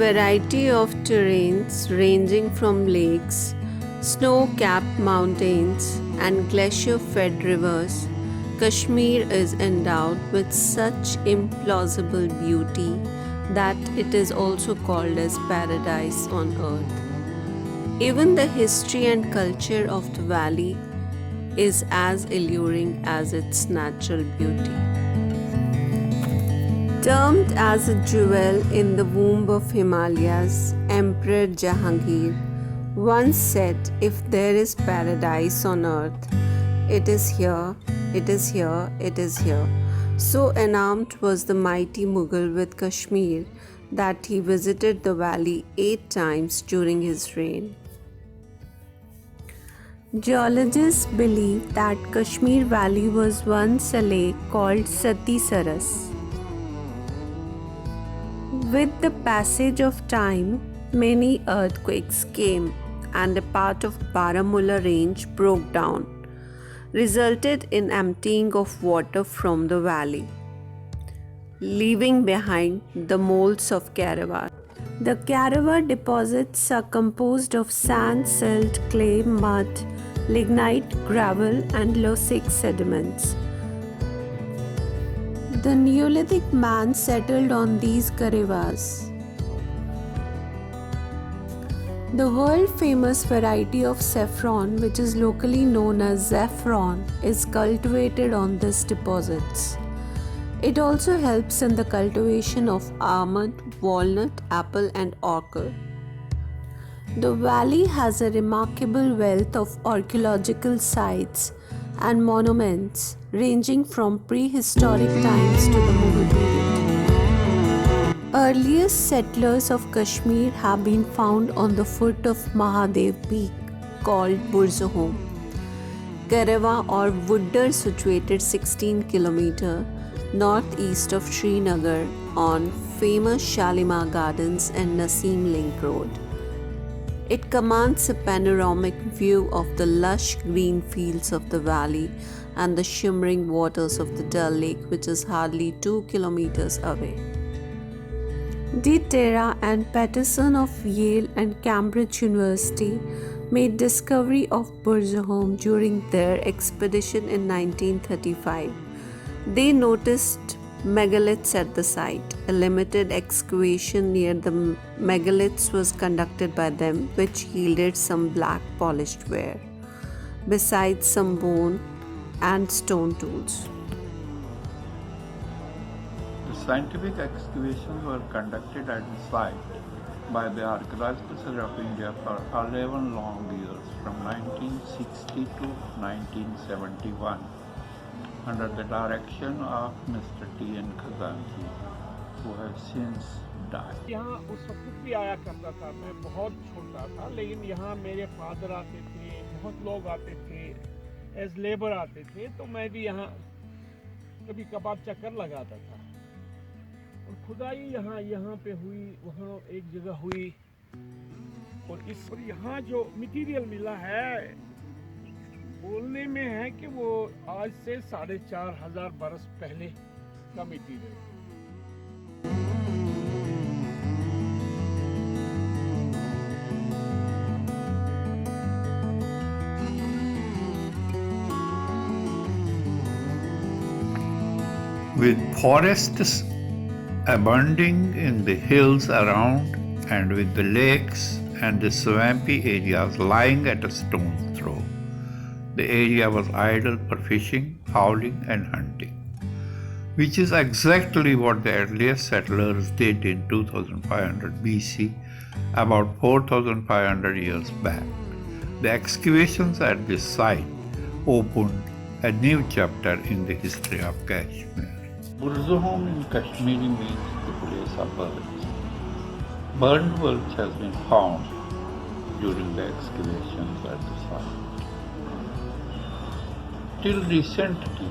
variety of terrains ranging from lakes, snow capped mountains, and glacier fed rivers, Kashmir is endowed with such implausible beauty that it is also called as paradise on earth. Even the history and culture of the valley is as alluring as its natural beauty. Termed as a jewel in the womb of Himalayas, Emperor Jahangir once said, "If there is paradise on earth, it is here, it is here, it is here." So enamored was the mighty Mughal with Kashmir that he visited the valley 8 times during his reign. Geologists believe that Kashmir Valley was once a lake called Sati Saras. With the passage of time, many earthquakes came and a part of Baramulla range broke down, resulted in emptying of water from the valley, leaving behind the molds of Karawar. The Karawar deposits are composed of sand, silt, clay, mud, lignite, gravel, and losic sediments. The Neolithic man settled on these karavas. The world famous variety of saffron, which is locally known as zaffron, is cultivated on these deposits. It also helps in the cultivation of almond, walnut, apple, and orchid. The valley has a remarkable wealth of archaeological sites and monuments ranging from prehistoric times to the Mughal period. Earliest settlers of Kashmir have been found on the foot of Mahadev Peak called Burzahom. Karawa or Wuddar, situated 16 km northeast of Srinagar on famous Shalimar Gardens and Naseem Link Road. It commands a panoramic view of the lush green fields of the valley and the shimmering waters of the Dal Lake, which is hardly 2 kilometers away. De Terra and Patterson of Yale and Cambridge University made discovery of Burzahom during their expedition in 1935. They noticed megaliths at the site. A limited excavation near the megaliths was conducted by them, which yielded some black polished ware, besides some bone and stone tools. The scientific excavations were conducted at the site by the Archaeological Survey of India for 11 long years, from 1960 to 1971. Under the direction of Mr. T.N. Khazanji, who has since died. यहाँ उस वक्त भी आया करता था, मैं बहुत छोटा था, लेकिन यहाँ मेरे फादर आते थे, बहुत लोग आते थे, एज लेबर आते थे, तो मैं भी यहाँ कभी कभार चक्कर लगाता था। और खुदाई यहाँ पे हुई, वहाँ एक जगह हुई, और यहाँ जो मटेरियल मिला है, बोलने में है कि वो आज से 4,500 बरस पहले का material. With forests abounding in the hills around and with the lakes and the swampy areas lying at a stone's throw. The area was ideal for fishing, fowling, and hunting, which is exactly what the earliest settlers did in 2500 BC, about 4,500 years back. The excavations at this site opened a new chapter in the history of Kashmir. Burzahom in Kashmiri means the place of birds. Burned birds has been found during the excavations at the site. Till recently,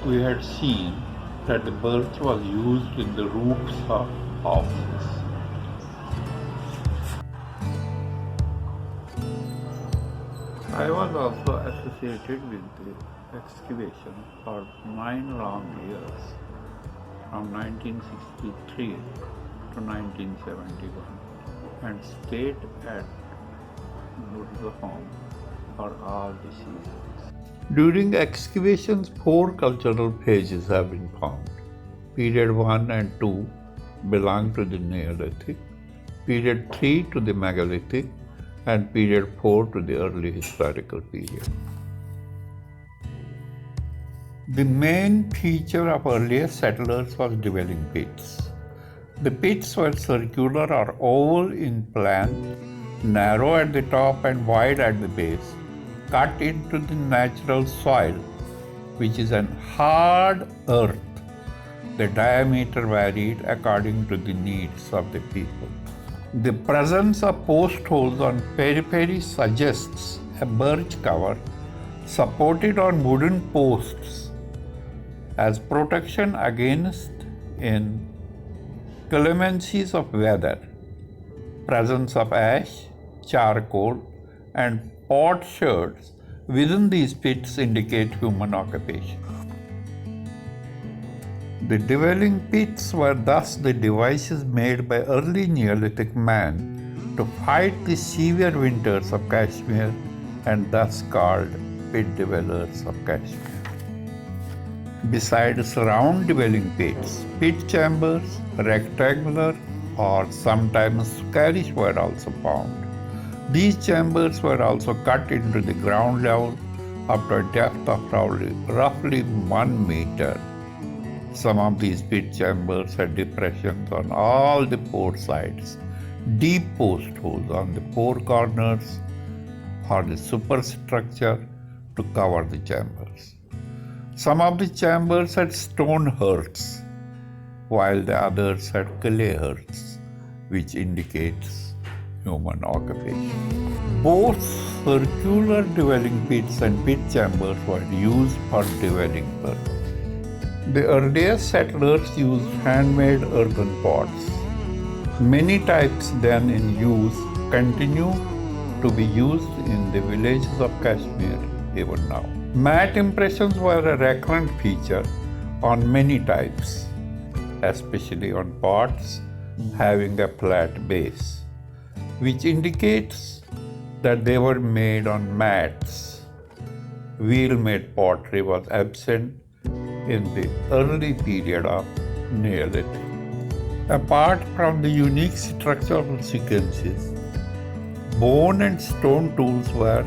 we had seen that the birch was used in the roofs of houses. I was also associated with the excavation for 9 long years, from 1963 to 1971 and stayed at Burgahom for all the seasons. During excavations, 4 cultural phases have been found. Period 1 and 2 belong to the Neolithic, period 3 to the Megalithic, and period 4 to the early historical period. The main feature of earlier settlers was dwelling pits. The pits were circular or oval in plan, narrow at the top and wide at the base, cut into the natural soil, which is an hard earth. The diameter varied according to the needs of the people. The presence of post holes on periphery suggests a birch cover supported on wooden posts as protection against inclemencies of weather. Presence of ash, charcoal, and potsherds within these pits indicate human occupation. The dwelling pits were thus the devices made by early Neolithic man to fight the severe winters of Kashmir and thus called pit dwellers of Kashmir. Besides round dwelling pits, pit chambers, rectangular or sometimes squarish were also found. These chambers were also cut into the ground level up to a depth of roughly 1 meter. Some of these pit chambers had depressions on all the 4 sides, deep post holes on the 4 corners or the superstructure to cover the chambers. Some of the chambers had stone hearths, while the others had clay hearths, which indicates human occupation. Both circular dwelling pits and pit chambers were used for dwelling purposes. The earliest settlers used handmade earthen pots. Many types then in use continue to be used in the villages of Kashmir even now. Matte impressions were a recurrent feature on many types, especially on pots having a flat base, which indicates that they were made on mats. Wheel-made pottery was absent in the early period of Neolithic. Apart from the unique structural sequences, bone and stone tools were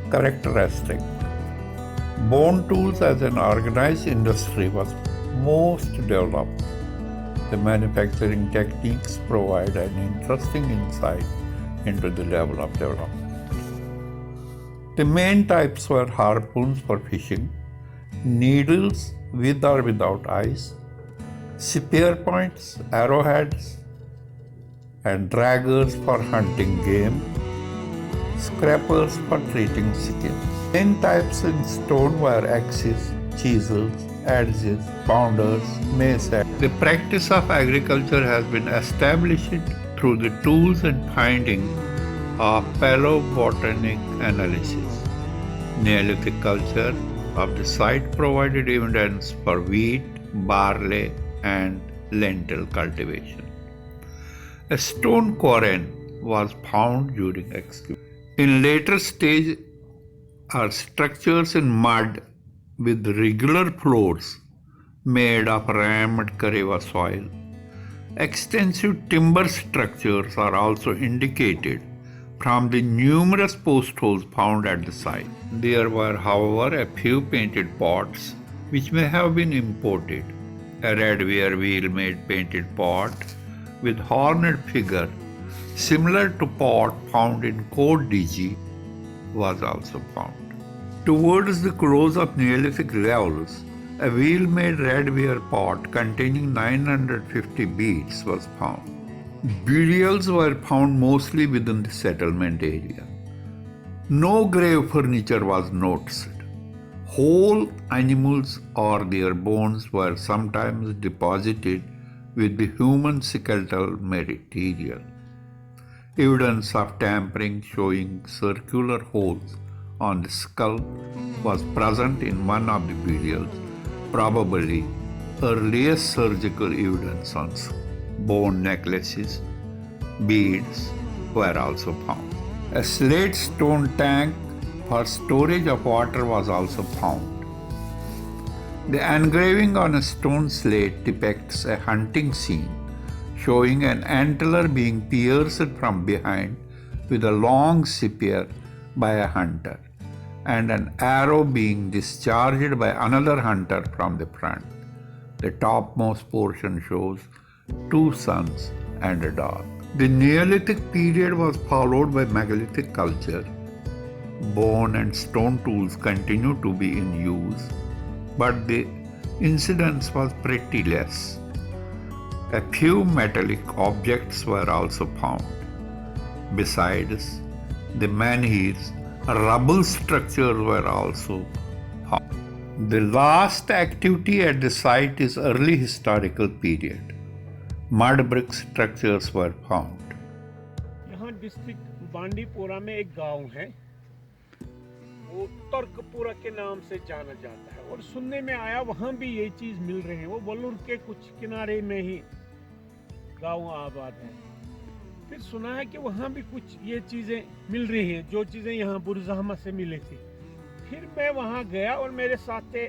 characteristic. Bone tools as an organized industry was most developed. The manufacturing techniques provide an interesting insight into the level of development. The main types were harpoons for fishing, needles with or without eyes, spear points, arrowheads, and draggers for hunting game, scrapers for treating skin. Main types in stone were axes, chisels, adzes, pounders, mace. The practice of agriculture has been established through the tools and finding of paleobotanic analysis. Neolithic culture of the site provided evidence for wheat, barley, and lentil cultivation. A stone quoran was found during excavation. In later stage are structures in mud with regular floors made of rammed Kareva soil. Extensive timber structures are also indicated from the numerous post holes found at the site. There were, however, a few painted pots which may have been imported. A redware wheel-made painted pot with horned figure similar to pot found in Côte d'Ivoire was also found. Towards the close of Neolithic levels, a wheel-made redware pot containing 950 beads was found. Burials were found mostly within the settlement area. No grave furniture was noticed. Whole animals or their bones were sometimes deposited with the human skeletal material. Evidence of tampering showing circular holes on the skull was present in one of the burials, probably earliest surgical evidence on skull. Bone necklaces, beads were also found. A slate stone tank for storage of water was also found. The engraving on a stone slate depicts a hunting scene, showing an antler being pierced from behind with a long spear by a hunter, and an arrow being discharged by another hunter from the front. The topmost portion shows two suns and a dog. The Neolithic period was followed by megalithic culture. Bone and stone tools continue to be in use, but the incidence was pretty less. A few metallic objects were also found. Besides the menhirs, rubble structures were also found. The last activity at the site is early historical period. Mud brick structures were found. यहाँ district Bandipora में एक गांव है, वो तर्कपुरा के नाम से जाना जाता है, और सुनने में आया वहाँ भी ये चीज मिल रहे हैं। वो वल्लूर के कुछ किनारे में ही गांव आबाद है। फिर सुना है कि वहाँ भी कुछ ये चीजें मिल रही हैं, जो चीजें यहाँ बुरज़ाहमा से मिली थी। फिर मैं वहाँ गया और मेरे साथ थे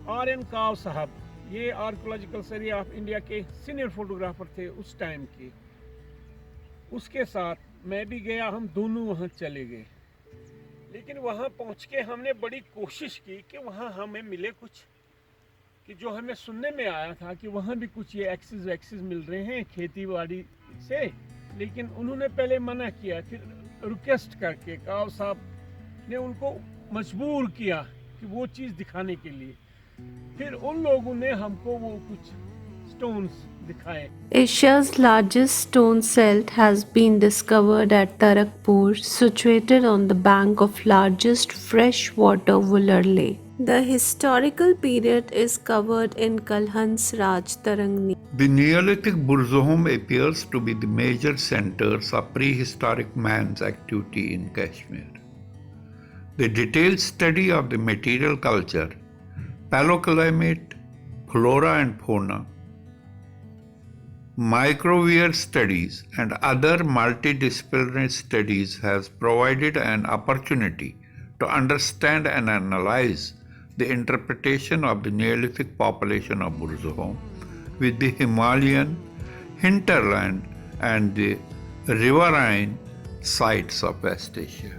R.N. काव साहब, ये आर्कोलॉजिकल सर्वे ऑफ इंडिया के सीनियर फोटोग्राफर थे उस टाइम के। उसके साथ मैं भी गया, हम दोनों वहाँ चले गए। लेकिन वहाँ पहुँच के हमने बड़ी कोशिश की कि वहाँ हमें मिले कुछ, कि जो हमें सुनने में आया था कि वहाँ भी कुछ ये एक्सेस वैक्सेस मिल रहे हैं खेती बाड़ी से। लेकिन उन्होंने पहले मना किया, फिर रिक्वेस्ट करके काव साहब ने उनको मजबूर किया कि वो चीज़ दिखाने के लिए। फिर उन लोगों ने हमको वो कुछ स्टोन्स दिखाए। Asia's largest stone celt has been discovered at Tarakpur, situated on the bank of largest freshwater Wular Lake. The historical period is covered in Kalhans Raj Tarangni. The Neolithic Burzahum appears to be the major centers of prehistoric man's activity in Kashmir. The detailed study of the material culture, paleoclimate, flora and fauna, microwear studies, and other multidisciplinary studies has provided an opportunity to understand and analyze the interpretation of the Neolithic population of Burzahum with the Himalayan, hinterland, and the riverine sites of West Asia.